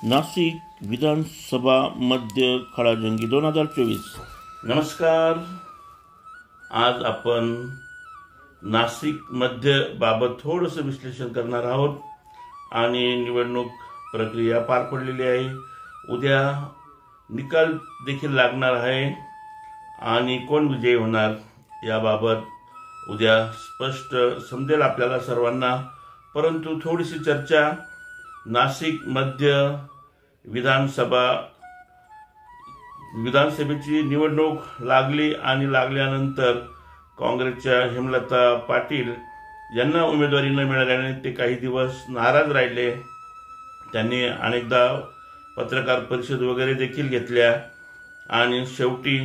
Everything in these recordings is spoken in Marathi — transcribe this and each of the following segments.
नाशिक विधानसभा मध्य खडाजंगी 2024। नमस्कार। आज आपण नाशिक मध्य बाबत थोडंसं विश्लेषण करणार आहोत आणि निवडणूक प्रक्रिया पार पडलेली आहे। उद्या निकाल देखील लागणार आहे आणि कोण विजयी होणार याबाबत उद्या स्पष्ट समजेल आपल्याला सर्वांना। परंतु थोडीशी चर्चा नाशिक मध्य विधानसभेची निवडणूक लागली आणि लागल्यानंतर काँग्रेसच्या हेमलता पाटील यांना उमेदवारी न मिळाल्याने ते काही दिवस नाराज राहिले। त्यांनी अनेकदा पत्रकार परिषद वगैरे देखील घेतल्या आणि शेवटी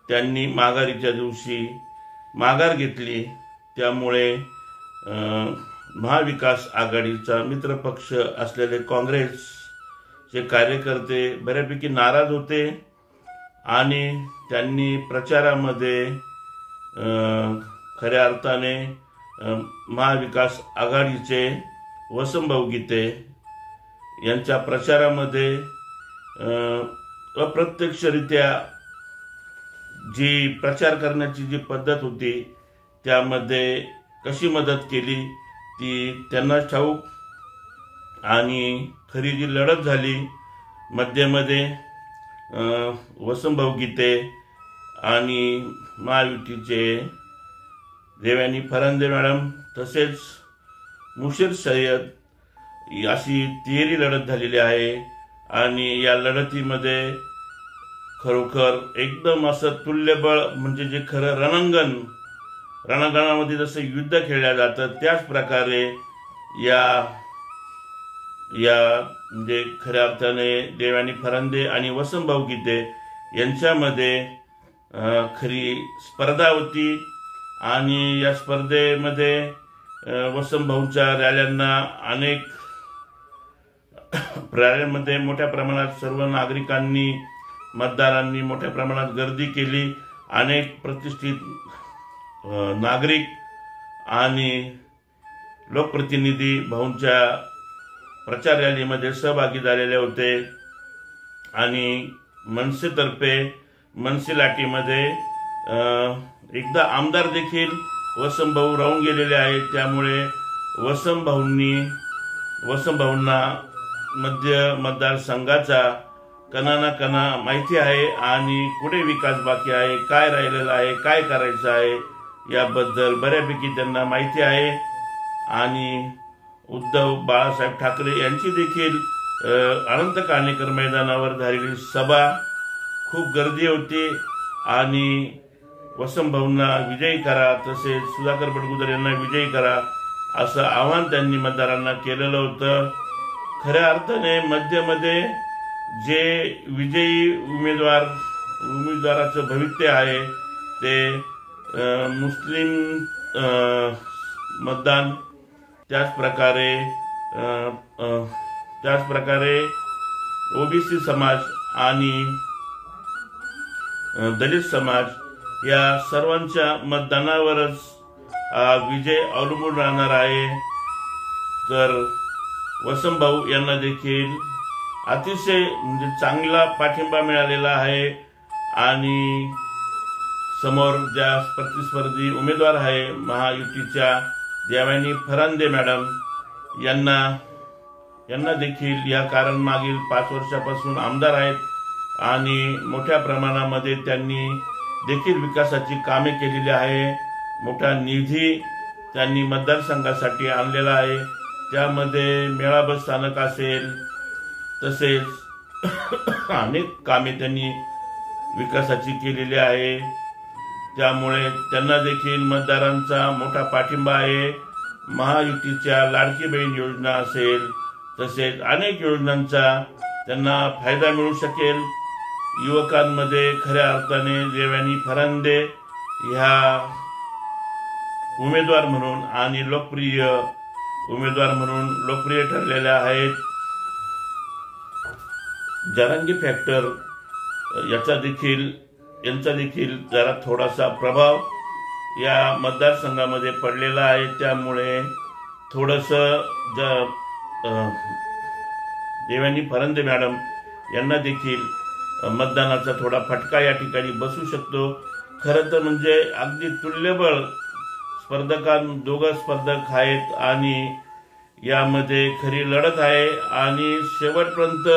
त्यांनी माघारीच्या दिवशी माघार घेतली। त्यामुळे महाविकास आघाडीचा मित्रपक्ष असलेले काँग्रेसचे कार्यकर्ते बऱ्यापैकी नाराज होते आणि त्यांनी प्रचारामध्ये खऱ्या अर्थाने महाविकास आघाडीचे वसंतभाऊ गीते यांच्या प्रचारामध्ये अप्रत्यक्षरित्या जी प्रचार करण्याची जी पद्धत होती त्यामध्ये कशी मदत केली ती त्यांनाच ठाऊक। आणि खरी जी लढत झाली मध्यमध्ये वसंतभाऊ गीते आणि महायुतीचे देवयानी फरांदे मॅडम तसेच मुशीर सय्यद अशी तिहेरी लढत झालेली आहे। आणि या लढतीमध्ये खरोखर एकदम असं तुल्यबळ म्हणजे जे खरं रणांगणामध्ये जसं युद्ध खेळलं जातं त्याच प्रकारे या म्हणजे खऱ्या अर्थाने देवयानी फरांदे आणि वसंतभाऊ गीते यांच्यामध्ये खरी स्पर्धा होती। आणि या स्पर्धेमध्ये वसंतभाऊच्या अनेक रॅल्यांमध्ये मोठ्या प्रमाणात सर्व नागरिकांनी मतदारांनी मोठ्या प्रमाणात गर्दी केली। अनेक प्रतिष्ठित नागरिक आणि लोकप्रतिनिधी भाऊंच्या प्रचार रॅलीमध्ये सहभागी झालेले होते। आणि मनसे लाटीमध्ये एकदा आमदार देखील वसंतभाऊ राहून गेलेले आहेत। त्यामुळे वसंतभाऊंना मध्य मतदारसंघाचा कणा माहिती आहे आणि कुठे विकास बाकी आहे, काय राहिलेला आहे, काय करायचं आहे याबद्दल बऱ्यापैकी त्यांना माहिती आहे। आणि उद्धव बाळासाहेब ठाकरे यांची देखील अनंत काणेकर मैदानावर झालेली सभा खूप गर्दी होती आणि वसंतभाऊंना विजयी करा तसेच सुधाकर बडगुजर यांना विजयी करा असं आवाहन त्यांनी मतदारांना केलेलं होतं। खऱ्या अर्थाने मध्यमध्ये जे विजयी उमेदवाराचं भविष्य आहे ते मुस्लिम मतदान त्याच प्रकारे ओबीसी समाज आणि दलित समाज या सर्वांच्या मतदानावरच विजय अवलंबून राहणार आहे। तर वसंतभाऊ यांना देखील अतिशय म्हणजे चांगला पाठिंबा मिळालेला आहे आणि समोर ज्या प्रतिस्पर्धी उमेदवार आहे महायुतीच्या देवयानी फरांदे मॅडम यांना देखील या कारण मागील 5 वर्षापासून आमदार आहेत आणि मोठ्या प्रमाणामध्ये त्यांनी देखील विकासाची कामे केलेली आहे। मोठा निधी त्यांनी मतदारसंघासाठी आणलेला आहे। त्यामध्ये मेळा बस स्थानक असेल तसेच अनेक कामे त्यांनी विकासाची केलेली आहे। त्यामुळे त्यांना देखील मतदारांचा मोठा पाठिंबा आहे। महायुतीच्या लाडकी बहीण योजना असेल तसेच अनेक योजनांचा त्यांना फायदा मिळू शकेल। युवकांमध्ये खऱ्या अर्थाने देवयानी फरांदे ह्या उमेदवार म्हणून आणि लोकप्रिय ठरलेल्या आहेत। जरांगी फॅक्टर यांचा देखील जरा थोडासा प्रभाव या मतदारसंघामध्ये पडलेला आहे। त्यामुळे थोडंसं देवयानी फरांदे मॅडम यांना देखील मतदानाचा थोडा फटका या ठिकाणी बसू शकतो। खरं तर म्हणजे अगदी तुल्यबळ दोघं स्पर्धक आहेत आणि यामध्ये खरी लढत आहे आणि शेवटपर्यंत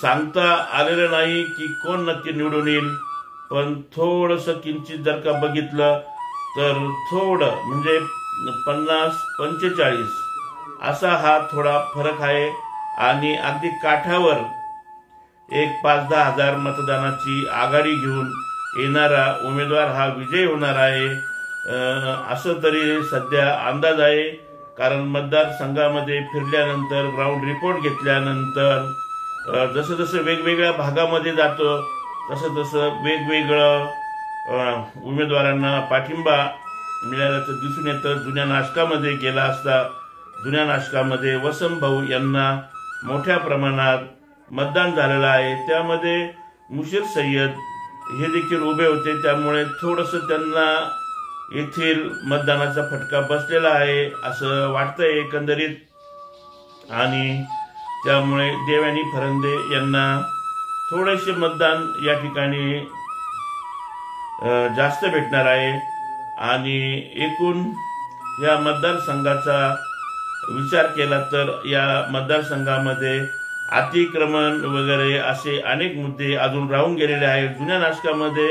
सांगता आलेलं नाही की कोण नक्की निवडून येईल, पण थोडंसं किंचित जर का बघितलं तर थोडं म्हणजे 50-45 असा हा थोडा फरक आहे आणि अगदी काठावर एक 5-10 हजार मतदानाची आघाडी घेऊन येणारा उमेदवार हा विजय होणार आहे असं तरी सध्या अंदाज आहे। कारण मतदारसंघामध्ये फिरल्यानंतर ग्राउंड रिपोर्ट घेतल्यानंतर जसं जसं वेगवेगळ्या भागामध्ये जातो तसं तसं वेगवेगळं उमेदवारांना पाठिंबा मिळाल्याचं दिसून येतं। जुन्या नाशकामध्ये गेला असता जुन्या नाशकामध्ये वसंत भाऊ यांना मोठ्या प्रमाणात मतदान झालेलं आहे, त्यामध्ये मुशीर सय्यद हे देखील उभे होते, त्यामुळे थोडंसं त्यांना येथील मतदानाचा फटका बसलेला आहे असं वाटतंय एकंदरीत आणि त्यामुळे देवयानी फरांदे यांना थोडेसे मतदान या ठिकाणी जास्त भेटणार आहे आणि एकूण या मतदारसंघाचा विचार केला तर या मतदारसंघामध्ये अतिक्रमण वगैरे असे अनेक मुद्दे अजून राहून गेलेले आहेत। जुन्या नाशकामध्ये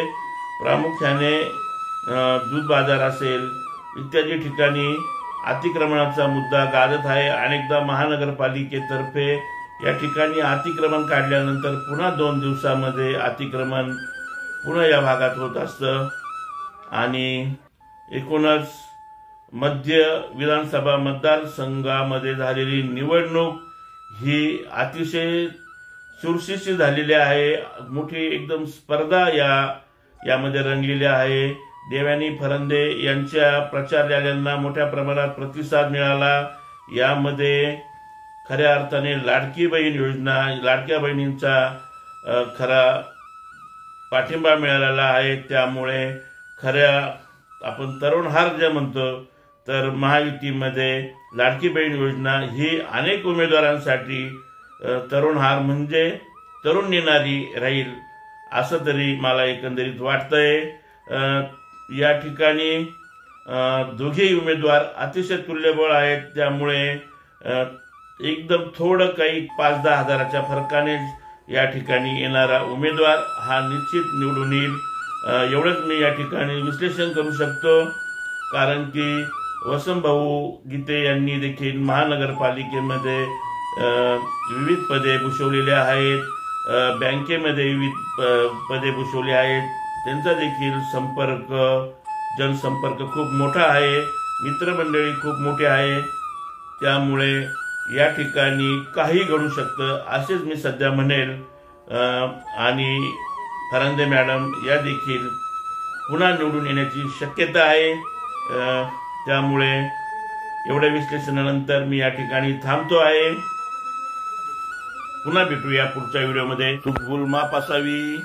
प्रामुख्याने दूध बाजार असेल इत्यादी ठिकाणी अतिक्रमणाचा मुद्दा गाजत आहे। अनेकदा महानगरपालिकेतर्फे या ठिकाणी अतिक्रमण काढल्यानंतर पुन्हा 2 दिवसामध्ये अतिक्रमण पुन्हा या भागात होत असतं आणि एकूणच मध्य विधानसभा मतदारसंघामध्ये झालेली निवडणूक ही अतिशय चुरशीची झालेली आहे। मोठी एकदम स्पर्धा यामध्ये रंगलेली आहे। देवयानी फरांदे यांच्या प्रचार रॅल्यांना मोठ्या प्रमाणात प्रतिसाद मिळाला। यामध्ये खऱ्या अर्थाने लाडकी बहीण योजना लाडक्या बहिणींचा खरा पाठिंबा मिळालेला आहे, त्यामुळे खऱ्या आपण तरुण हार जे म्हणतो तर महायुतीमध्ये लाडकी बहीण योजना ही अनेक उमेदवारांसाठी तरुण हार म्हणजे तरुण नेणारी राहील असं तरी मला एकंदरीत वाटतंय। या ठिकाणी दोघेही उमेदवार अतिशय तुल्यबळ आहेत, त्यामुळे एकदम थोडं काही 5-10 हजाराच्या फरकाने या ठिकाणी येणारा उमेदवार हा निश्चित निवडून येईल एवढंच मी या ठिकाणी विश्लेषण करू शकतो। कारण की वसंत भाऊ गीते यांनी देखील महानगरपालिकेमध्ये विविध पदे भूषवलेली आहेत, बँकेमध्ये विविध पदे भूषवली आहेत, त्यांचा देखील जनसंपर्क खूप मोठा आहे, मित्रमंडळी खूप मोठी आहे, त्यामुळे या ठिकाणी काही घडू शकतं असेच मी सध्या म्हणेल आणि फरांदे मॅडम या देखील पुन्हा निवडून येण्याची शक्यता आहे। त्यामुळे एवढ्या विश्लेषणानंतर मी या ठिकाणी थांबतो आहे। पुन्हा भेटूया पुढच्या व्हिडिओमध्ये। चूक भूल माफ असावी।